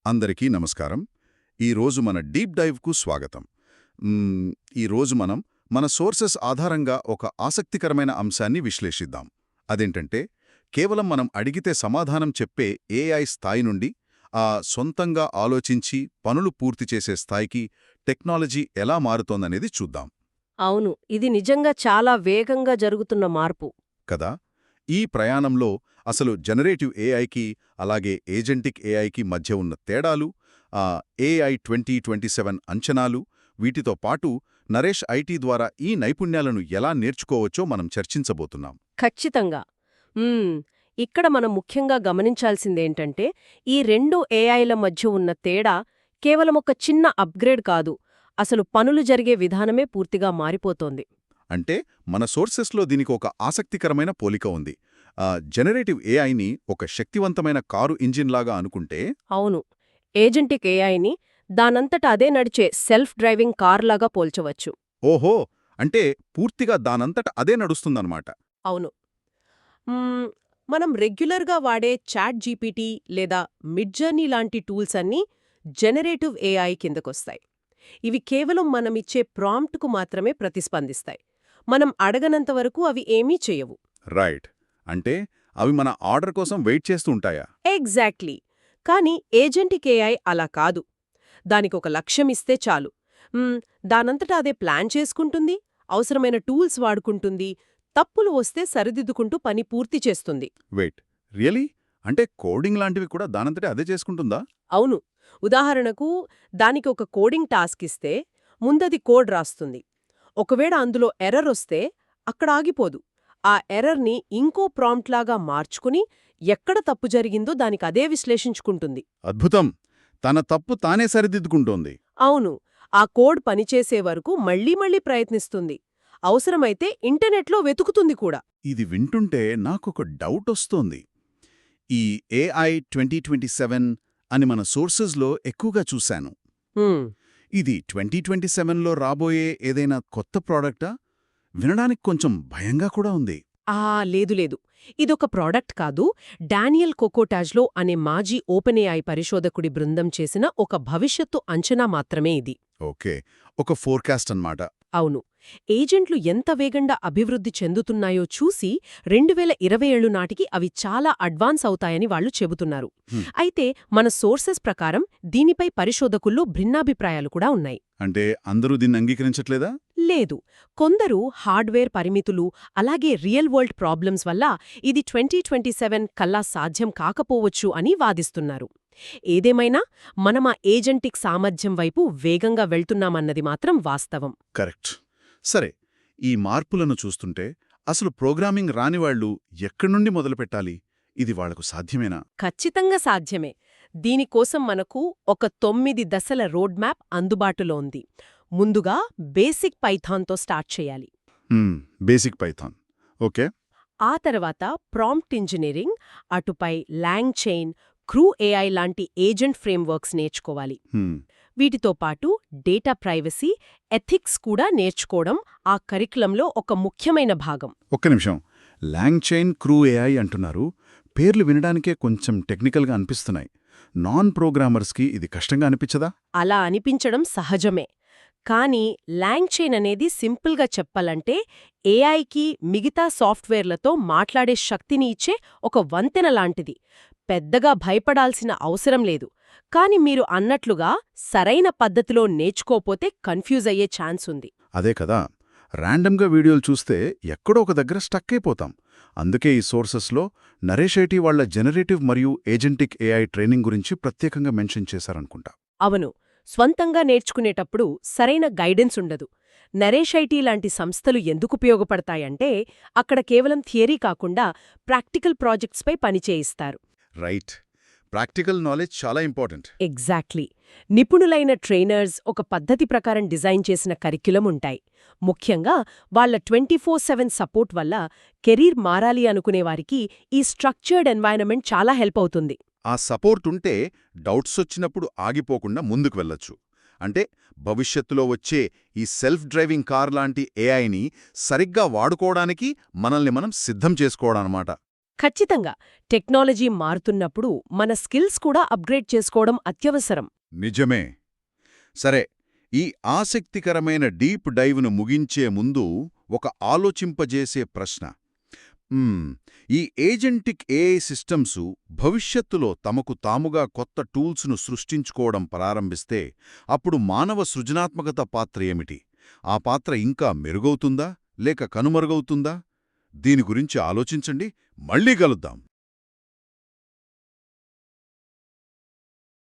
అందరికీ నమస్కారం. ఈరోజు మన డీప్ డైవ్కు స్వాగతం. ఈరోజు మనం మన సోర్సెస్ ఆధారంగా ఒక ఆసక్తికరమైన అంశాన్ని విశ్లేషిద్దాం. అదేంటంటే, కేవలం మనం అడిగితే సమాధానం చెప్పే ఏఐ స్థాయి నుండి సొంతంగా ఆలోచించి పనులు పూర్తి చేసే స్థాయికి టెక్నాలజీ ఎలా మారుతోందనేది చూద్దాం. అవును, ఇది నిజంగా చాలా వేగంగా జరుగుతున్న మార్పు. కదా, ఈ ప్రయాణంలో అసలు జనరేటివ్ ఏఐకి అలాగే ఏజెంటిక్ ఏఐకి మధ్య ఉన్న తేడాలు, ఏఐ 2027 అంచనాలు, వీటితో పాటు నరేష్ ఐటీ ద్వారా ఈ నైపుణ్యాలను ఎలా నేర్చుకోవచ్చో మనం చర్చించబోతున్నాం. ఖచ్చితంగా. ఇక్కడ మనం ముఖ్యంగా గమనించాల్సిందేంటంటే, ఈ రెండు ఏఐల మధ్య ఉన్న తేడా కేవలం ఒక చిన్న అప్గ్రేడ్ కాదు, అసలు పనులు జరిగే విధానమే పూర్తిగా మారిపోతోంది. అంటే మన సోర్సెస్లో దీనికి ఒక ఆసక్తికరమైన పోలిక ఉంది. జనరేటివ్ ఏఐని ఒక శక్తివంతమైన కారు ఇంజిన్లాగా అనుకుంటే, అవును, ఏజెంటిక్ ఏఐని దానంతట అదే నడిచే సెల్ఫ్ డ్రైవింగ్ కార్లాగా పోల్చవచ్చు. ఓహో, అంటే పూర్తిగా దానంతట అదే నడుస్తుందన్నమాట. అవును. మనం రెగ్యులర్గా వాడే చాట్ జీపీటీ లేదా మిడ్జర్నీ లాంటి టూల్స్ అన్నీ జనరేటివ్ ఏఐ కిందకొస్తాయి. ఇవి కేవలం మనమిచ్చే ప్రాంప్ట్కు మాత్రమే ప్రతిస్పందిస్తాయి. మనం అడగనంతవరకు అవి ఏమీ చెయ్యవు. రైట్. అంటే అవి మన ఆర్డర్ కోసం వెయిట్ చేస్తూ ఉంటాయా? ఎగ్జాక్ట్లీ. కానీ ఏజెంటిక్ ఏఐ అలా కాదు. దానికొక లక్ష్యమిస్తే చాలు, దానంతటా అదే ప్లాన్ చేసుకుంటుంది, అవసరమైన టూల్స్ వాడుకుంటుంది, తప్పులు వస్తే సరిదిద్దుకుంటూ పని పూర్తి చేస్తుంది. Wait, really? అంటే కోడింగ్ లాంటివి కూడా దానంతటే అదే చేసుకుంటుందా? అవును. ఉదాహరణకు, దానికి ఒక కోడింగ్ టాస్క్ ఇస్తే ముందది కోడ్ రాస్తుంది. ఒకవేళ అందులో ఎర్రర్ వస్తే అక్కడ ఆగిపోదు. ఆ ఎర్రర్ని ఇంకో ప్రాంప్ట్లాగా మార్చుకుని ఎక్కడ తప్పు జరిగిందో దానికదే విశ్లేషించుకుంటుంది. అద్భుతం! తన తప్పు తానే సరిదిద్దుకుంటోంది. అవును, ఆ కోడ్ పనిచేసే వరకు మళ్లీ మళ్లీ ప్రయత్నిస్తుంది. అవసరమైతే ఇంటర్నెట్లో వెతుకుతుంది కూడా. ఇది వింటుంటే నాకొక డౌటొస్తోంది. ఈ ఏఐ 2027 అని మన సోర్సెస్లో ఎక్కువగా చూశాను. ఇది 2027లో రాబోయే ఏదైనా కొత్త ప్రోడక్టా? వినడానికి కొంచెం భయంగా కూడా ఉంది. లేదు. ఇదొక ప్రోడక్ట్ కాదు. డానియల్ కోకోటాజ్లో అనే మాజీ ఓపెన్ఏఐ పరిశోధకుడి బృందం చేసిన ఒక భవిష్యత్తు అంచనా మాత్రమే ఇది. ఓకే, ఒక ఫోర్కాస్ట్ అన్నమాట. అవును. ఏజెంట్లు ఎంత వేగంగా అభివృద్ధి చెందుతున్నాయో చూసి 2027 నాటికి అవి చాలా అడ్వాన్స్ అవుతాయని వాళ్లు చెబుతున్నారు. అయితే మన సోర్సెస్ ప్రకారం దీనిపై పరిశోధకుల్లో భిన్నాభిప్రాయాలు కూడా ఉన్నాయి. అంటే అందరూ దీన్ని అంగీకరించట్లేదా? లేదు. కొందరు హార్డ్వేర్ పరిమితులు, అలాగే రియల్ వరల్డ్ ప్రాబ్లమ్స్ వల్ల ఇది 2027 కల్లా సాధ్యం కాకపోవచ్చు అని వాదిస్తున్నారు. ఏదేమైనా మనమా ఏజెంటిక్ సామర్థ్యం వైపు వేగంగా వెళ్తున్నామన్నది మాత్రం వాస్తవం. కరెక్ట్. సరే, ఈ మార్పులను చూస్తుంటే అసలు ప్రోగ్రామింగ్ రానివాళ్లు ఎక్కడ్నుండి మొదలుపెట్టాలి? ఇది వాళ్లకు సాధ్యమేనా? ఖచ్చితంగా సాధ్యమే. దీనికోసం మనకు ఒక 9 దశల రోడ్ మ్యాప్ అందుబాటులో ఉంది. ముందుగా బేసిక్ పైథాన్తో స్టార్ట్ చేయాలి. Basic Python, okay. ఆ తర్వాత ప్రాంప్ట్ ఇంజనీరింగ్, అటుపై లాంగ్చైన్, క్రూ ఏఐ లాంటి ఏజెంట్ ఫ్రేమ్వర్క్స్ నేర్చుకోవాలి. వీటితో పాటు డేటా ప్రైవసీ, ఎథిక్స్ కూడా నేర్చుకోవడం ఆ కరికులంలో ఒక ముఖ్యమైన భాగం. ఒక్క నిమిషం, లాంగ్చైన్, క్రూ ఏఐ అంటున్నారు. పేర్లు వినడానికే కొంచెం టెక్నికల్గా అనిపిస్తున్నాయి. నాన్ ప్రోగ్రామర్స్కి ఇది కష్టంగా అనిపించదా? అలా అనిపించడం సహజమే. కానీ లాంగ్చైన్ అనేది సింపుల్గా చెప్పాలంటే ఏఐకి మిగతా సాఫ్ట్వేర్లతో మాట్లాడే శక్తిని ఇచ్చే ఒక వంతెన లాంటిది. పెద్దగా భయపడాల్సిన అవసరం లేదు. కాని మీరు అన్నట్లుగా సరైన పద్ధతిలో నేర్చుకోపోతే కన్ఫ్యూజ్ అయ్యే ఛాన్స్ ఉంది. అదే కదా, ర్యాండమ్గా వీడియోలు చూస్తే ఎక్కడో ఒక దగ్గర స్టక్ అయిపోతాం. అందుకే ఈ సోర్సెస్లో నరేష్ ఐటీ వాళ్ల జనరేటివ్ మరియు ఏజెంటిక్ ఏఐ ట్రైనింగ్ గురించి ప్రత్యేకంగా మెన్షన్ చేశారనుకుంటా. అవును, స్వంతంగా నేర్చుకునేటప్పుడు సరైన గైడెన్స్ ఉండదు. నరేష్ ఐటీ లాంటి సంస్థలు ఎందుకు ఉపయోగపడతాయంటే అక్కడ కేవలం థియరీ కాకుండా ప్రాక్టికల్ ప్రాజెక్ట్స్పై పనిచేయిస్తారు. రైట్, ప్రాక్టికల్ నాలెడ్జ్ చాలా ఇంపార్టెంట్. ఎగ్జాక్ట్లీ. నిపుణులైన ట్రైనర్స్ ఒక పద్ధతి ప్రకారం డిజైన్ చేసిన కరిక్యులం ఉంటాయి. ముఖ్యంగా వాళ్ల 24/7 సపోర్ట్ వల్ల కెరీర్ మారాలి అనుకునేవారికి ఈ స్ట్రక్చర్డ్ ఎన్వైరన్మెంట్ చాలా హెల్ప్ అవుతుంది. ఆ సపోర్ట్ ఉంటే డౌట్స్ వచ్చినప్పుడు ఆగిపోకుండా ముందుకు వెళ్ళొచ్చు. అంటే భవిష్యత్తులో వచ్చే ఈ సెల్ఫ్ డ్రైవింగ్ కార్ లాంటి ఏఐని సరిగ్గా వాడుకోవడానికి మనల్ని మనం సిద్ధం చేసుకోవడమన్నమాట. ఖచ్చితంగా టెక్నాలజీ మారుతున్నప్పుడు మన స్కిల్స్ కూడా అప్గ్రేడ్ చేసుకోవడం అత్యవసరం. నిజమే. సరే, ఈ ఆసక్తికరమైన డీప్ డైవ్ను ముగించే ముందు ఒక ఆలోచింపజేసే ప్రశ్న. ఈ ఏజెంటిక్ ఏఐ సిస్టమ్సు భవిష్యత్తులో తమకు తాముగా కొత్త టూల్స్ను సృష్టించుకోవడం ప్రారంభిస్తే అప్పుడు మానవ సృజనాత్మకత పాత్ర ఏమిటి? ఆ పాత్ర ఇంకా మెరుగవుతుందా లేక కనుమరుగవుతుందా? దీని గురించి ఆలోచించండి. మళ్ళీ కలుద్దాం.